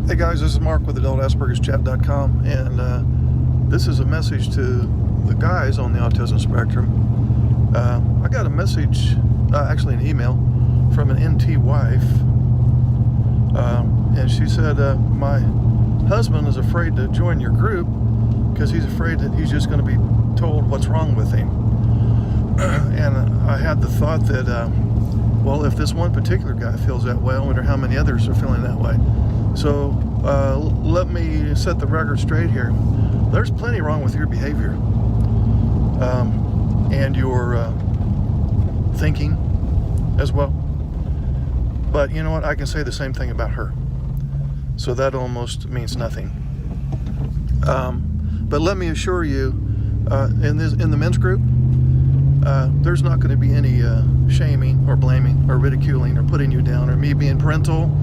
Hey guys, this is Mark with AdultAsperger'sChat.com, and this is a message to the guys on the autism spectrum. I got a message, actually an email, from an NT wife, and she said, my husband is afraid to join your group because he's afraid that he's just going to be told what's wrong with him. And I had the thought that, well, if this one particular guy feels that way, I wonder how many others are feeling that way. So let me set the record straight here. There's plenty wrong with your behavior and your thinking as well. But you know what? I can say the same thing about her. So that almost means nothing. But let me assure you, in the men's group, there's not going to be any shaming or blaming or ridiculing or putting you down or me being parental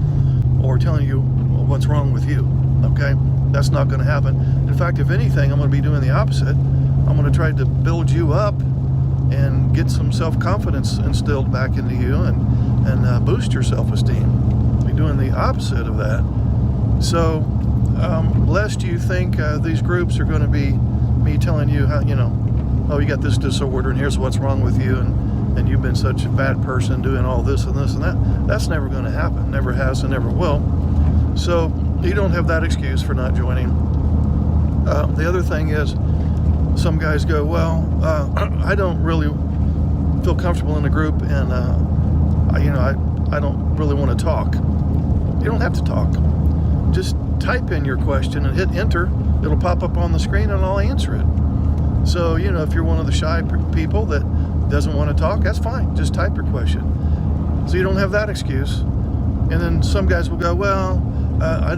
or telling you what's wrong with you, okay? That's not going to happen. In fact, if anything, I'm going to be doing the opposite. I'm going to try to build you up and get some self-confidence instilled back into you and boost your self-esteem. I'll be doing the opposite of that. So, lest you think these groups are going to be me telling you how, oh, you got this disorder and here's what's wrong with you and you've been such a bad person doing all this and this and that. That's never going to happen. Never has and never will. So you don't have that excuse for not joining. The other thing is, some guys go, well, I don't really feel comfortable in the group and, I don't really want to talk. You don't have to talk. Just type in your question and hit enter. It'll pop up on the screen and I'll answer it. So, if you're one of the shy people that doesn't want to talk, that's fine. Just type your question. So you don't have that excuse. And then some guys will go, well, I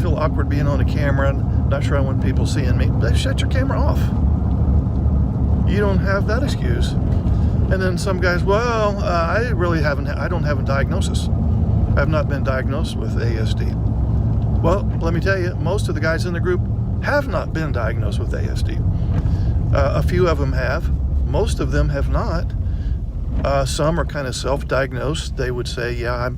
feel awkward being on a camera and not sure I want people seeing me. But shut your camera off. You don't have that excuse. And then some guys, well, I don't have a diagnosis. I have not been diagnosed with ASD. Well, let me tell you, most of the guys in the group have not been diagnosed with ASD. A few of them have. Most of them have not. Some are kind of self-diagnosed. They would say, yeah,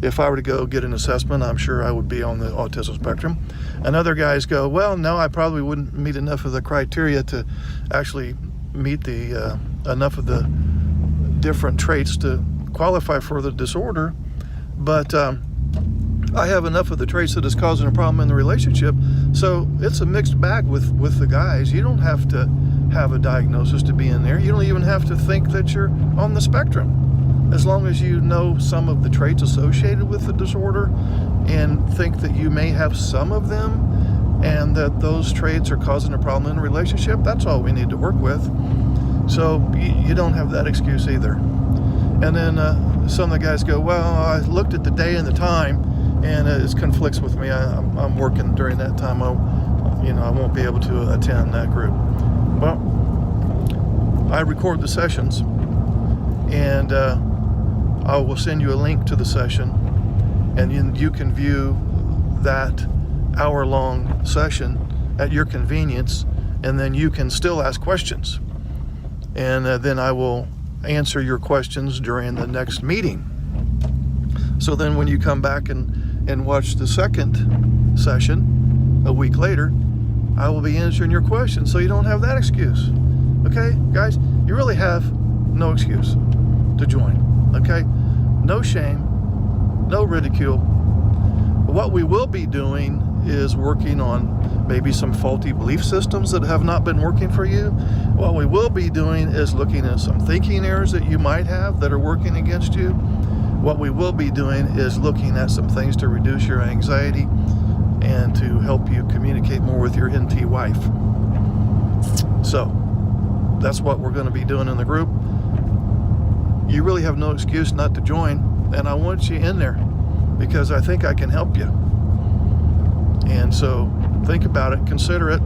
if I were to go get an assessment, I'm sure I would be on the autism spectrum. And other guys go, well, no, I probably wouldn't meet enough of the criteria to actually meet the enough of the different traits to qualify for the disorder. But I have enough of the traits that is causing a problem in the relationship. So it's a mixed bag with the guys. You don't have to have a diagnosis to be in there. You don't even have to think that you're on the spectrum. As long as you know some of the traits associated with the disorder and think that you may have some of them and that those traits are causing a problem in the relationship, that's all we need to work with. So you don't have that excuse either. And then some of the guys go, well, I looked at the day and the time and it conflicts with me. I'm working during that time. I won't be able to attend that group. Well, I record the sessions, and I will send you a link to the session, and you can view that hour-long session at your convenience, and then you can still ask questions. And then I will answer your questions during the next meeting. So then when you come back and watch the second session a week later, I will be answering your questions, so you don't have that excuse. Okay, guys, you really have no excuse to join. Okay, no shame, no ridicule. What we will be doing is working on maybe some faulty belief systems that have not been working for you. What we will be doing is looking at some thinking errors that you might have that are working against you. What we will be doing is looking at some things to reduce your anxiety and to help you communicate more with your NT wife. So that's what we're going to be doing in the group. You really have no excuse not to join, and I want you in there because I think I can help you. And so think about it, consider it.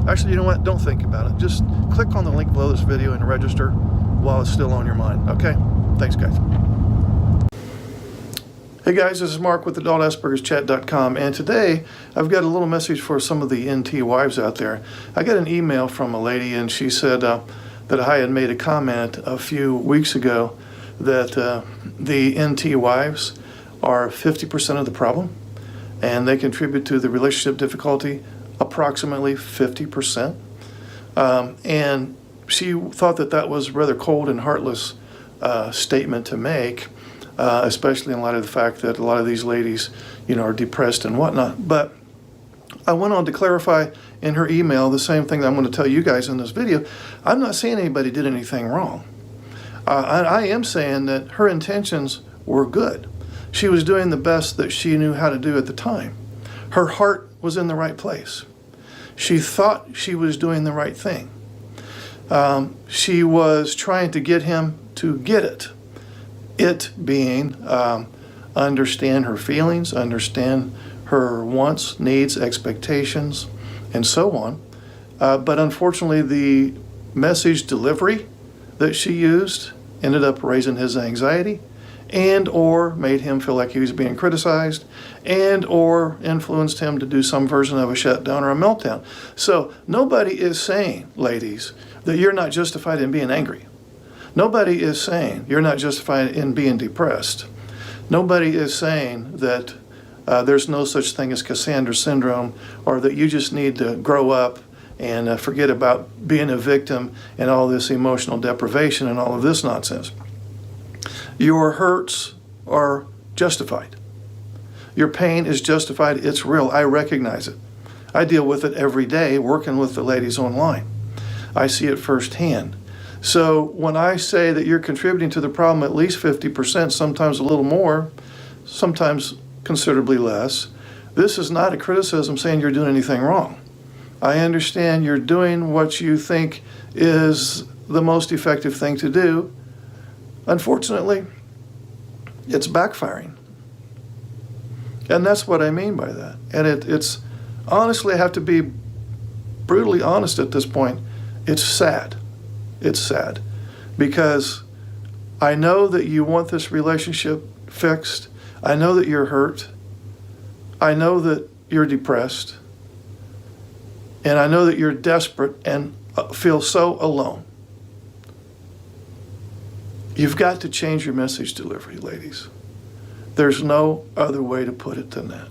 Actually, you know what? Don't think about it. Just click on the link below this video and register while it's still on your mind. Okay? Thanks, guys. Hey guys, this is Mark with AdultAsperger'sChat.com, and today I've got a little message for some of the NT wives out there. I got an email from a lady, and she said that I had made a comment a few weeks ago that the NT wives are 50% of the problem. and they contribute to the relationship difficulty approximately 50%. And she thought that that was rather cold and heartless statement to make, especially in light of the fact that a lot of these ladies, are depressed and whatnot. But I went on to clarify in her email the same thing that I'm going to tell you guys in this video. I'm not saying anybody did anything wrong. I am saying that her intentions were good. She was doing the best that she knew how to do at the time. Her heart was in the right place. She thought she was doing the right thing. She was trying to get him to get it. It being understand her feelings, understand her wants, needs, expectations, and so on. But unfortunately, the message delivery that she used ended up raising his anxiety and or made him feel like he was being criticized and or influenced him to do some version of a shutdown or a meltdown. So nobody is saying, ladies, that you're not justified in being angry. Nobody is saying you're not justified in being depressed. Nobody is saying that there's no such thing as Cassandra syndrome, or that you just need to grow up and forget about being a victim and all this emotional deprivation and all of this nonsense. Your hurts are justified. Your pain is justified. It's real. I recognize it. I deal with it every day working with the ladies online. I see it firsthand. So when I say that you're contributing to the problem at least 50%, sometimes a little more, sometimes considerably less, this is not a criticism saying you're doing anything wrong. I understand you're doing what you think is the most effective thing to do. Unfortunately, it's backfiring. And that's what I mean by that. And it's honestly, I have to be brutally honest at this point, it's sad. It's sad. Because I know that you want this relationship fixed. I know that you're hurt. I know that you're depressed. And I know that you're desperate and feel so alone. You've got to change your message delivery, ladies. There's no other way to put it than that.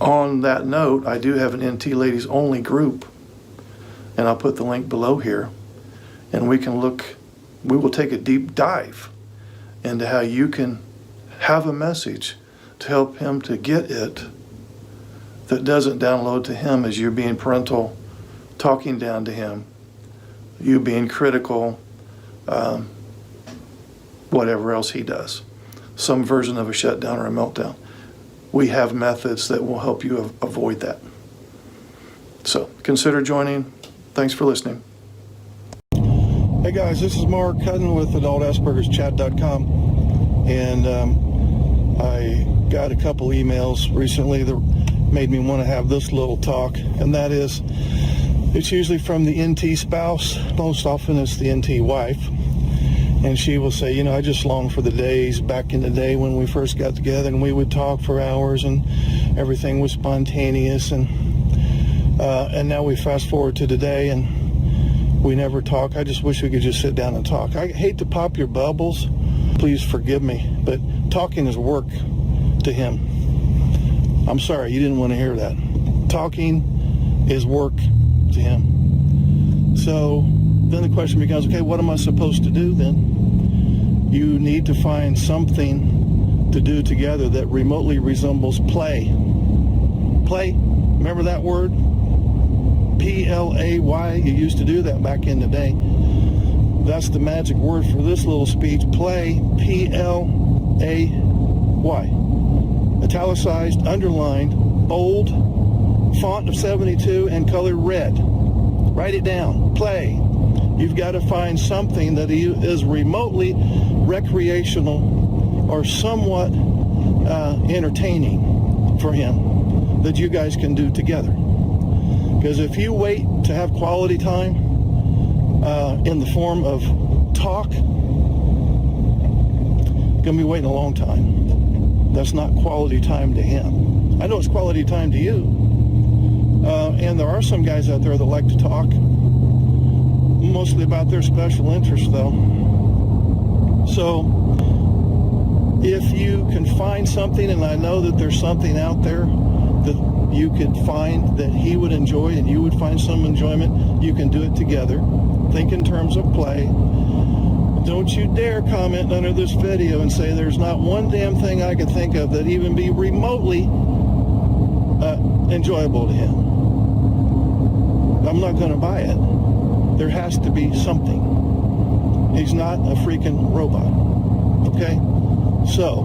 On that note, I do have an NT ladies only group, and I'll put the link below here, and we will take a deep dive into how you can have a message to help him to get it that doesn't download to him as you're being parental, talking down to him, you being critical, whatever else he does, some version of a shutdown or a meltdown. We have methods that will help you avoid that. So consider joining. Thanks for listening. Hey guys, this is Mark Hutten with AdultAsperger'sChat.com, and I got a couple emails recently that made me want to have this little talk, and that is, it's usually from the NT spouse. Most often it's the NT wife. And she will say, I just long for the days back in the day when we first got together and we would talk for hours and everything was spontaneous. And now we fast forward to today and we never talk. I just wish we could just sit down and talk. I hate to pop your bubbles. Please forgive me. But talking is work to him. I'm sorry, you didn't want to hear that. Talking is work to him. So then the question becomes, okay, what am I supposed to do then? You need to find something to do together that remotely resembles play. Play, remember that word? P-L-A-Y, you used to do that back in the day. That's the magic word for this little speech, play, P-L-A-Y. Italicized, underlined, bold, font of 72, and color red. Write it down, play. You've got to find something that is remotely recreational or somewhat entertaining for him that you guys can do together. Because if you wait to have quality time in the form of talk, you're going to be waiting a long time. That's not quality time to him. I know it's quality time to you. And there are some guys out there that like to talk. Mostly about their special interests, though. So If you can find something, and I know that there's something out there that you could find that he would enjoy and you would find some enjoyment, you can do it together. Think in terms of play. Don't you dare comment under this video and say there's not one damn thing I could think of that even be remotely enjoyable to him. I'm not going to buy it. There has to be something. He's not a freaking robot. Okay? So,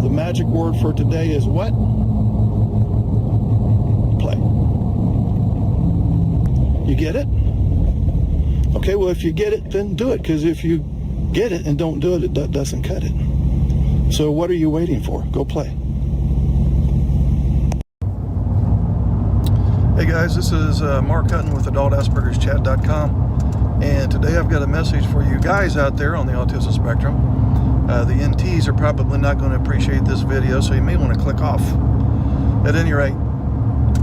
the magic word for today is what? Play. You get it? Okay, well, if you get it, then do it. Because if you get it and don't do it, it doesn't cut it. So what are you waiting for? Go play. Hey guys, this is Mark Hutten with AdultAsperger'sChat.com, and today I've got a message for you guys out there on the autism spectrum. The NTs are probably not going to appreciate this video, so you may want to click off. At any rate,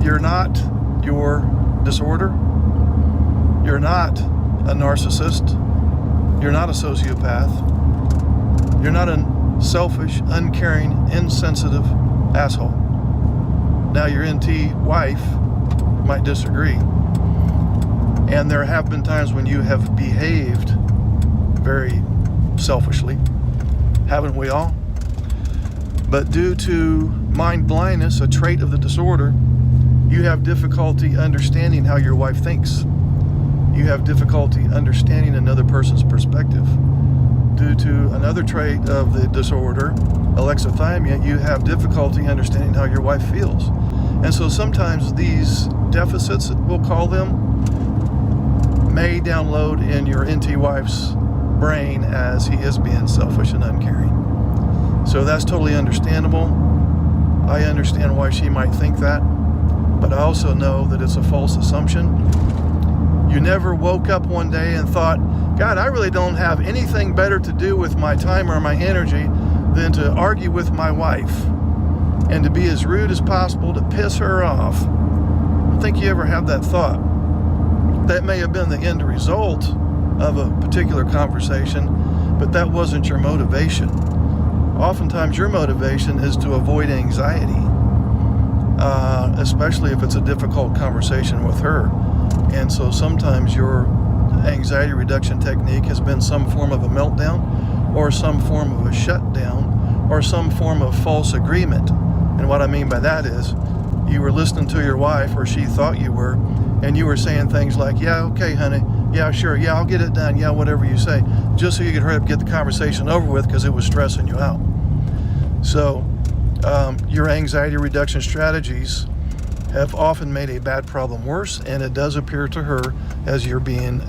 you're not your disorder. You're not a narcissist. You're not a sociopath. You're not a selfish, uncaring, insensitive asshole. Now, your NT wife might disagree, and there have been times when you have behaved very selfishly, haven't we all? But due to mind blindness, a trait of the disorder, you have difficulty understanding how your wife thinks. You have difficulty understanding another person's perspective. Due to another trait of the disorder, alexithymia, you have difficulty understanding how your wife feels. And so sometimes these deficits, we'll call them, may download in your NT wife's brain as he is being selfish and uncaring. So that's totally understandable. I understand why she might think that, but I also know that it's a false assumption. You never woke up one day and thought, God, I really don't have anything better to do with my time or my energy than to argue with my wife and to be as rude as possible to piss her off. I don't think you ever had that thought. That may have been the end result of a particular conversation, but that wasn't your motivation. Oftentimes your motivation is to avoid anxiety, especially if it's a difficult conversation with her. And so sometimes your anxiety reduction technique has been some form of a meltdown, or some form of a shutdown, or some form of false agreement. And what I mean by that is, you were listening to your wife, or she thought you were, and you were saying things like, yeah, okay, honey, yeah, sure, yeah, I'll get it done, yeah, whatever you say, just so you could hurry up and get the conversation over with because it was stressing you out. So your anxiety reduction strategies have often made a bad problem worse, and it does appear to her as you're being,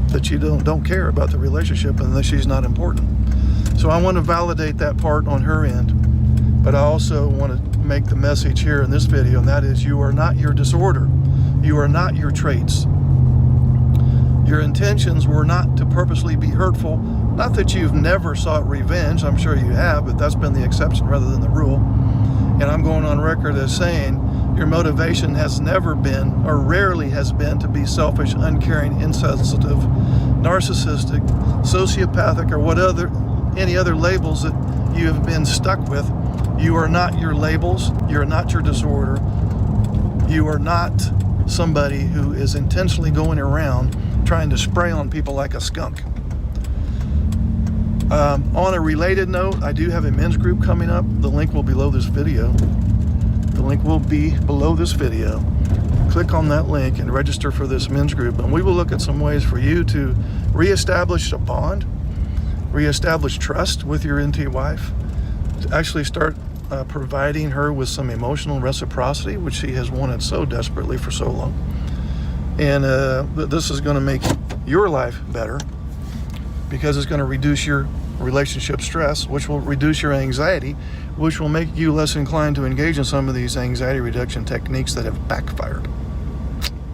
that you don't care about the relationship and that she's not important. So I want to validate that part on her end, but I also want to make the message here in this video, and that is, you are not your disorder. You are not your traits. Your intentions were not to purposely be hurtful. Not that you've never sought revenge, I'm sure you have, but that's been the exception rather than the rule. And I'm going on record as saying your motivation has never been, or rarely has been, to be selfish, uncaring, insensitive, narcissistic, sociopathic, or any other labels that you have been stuck with. You are not your labels. You are not your disorder. You are not somebody who is intentionally going around trying to spray on people like a skunk. On a related note, I do have a men's group coming up. The link will be below this video. The link will be below this video. Click on that link and register for this men's group, and we will look at some ways for you to reestablish a bond, reestablish trust with your NT wife, to actually start providing her with some emotional reciprocity, which she has wanted so desperately for so long. And this is going to make your life better, because it's going to reduce your relationship stress, which will reduce your anxiety, which will make you less inclined to engage in some of these anxiety reduction techniques that have backfired.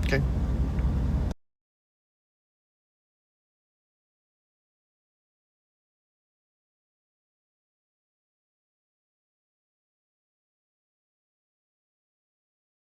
Okay?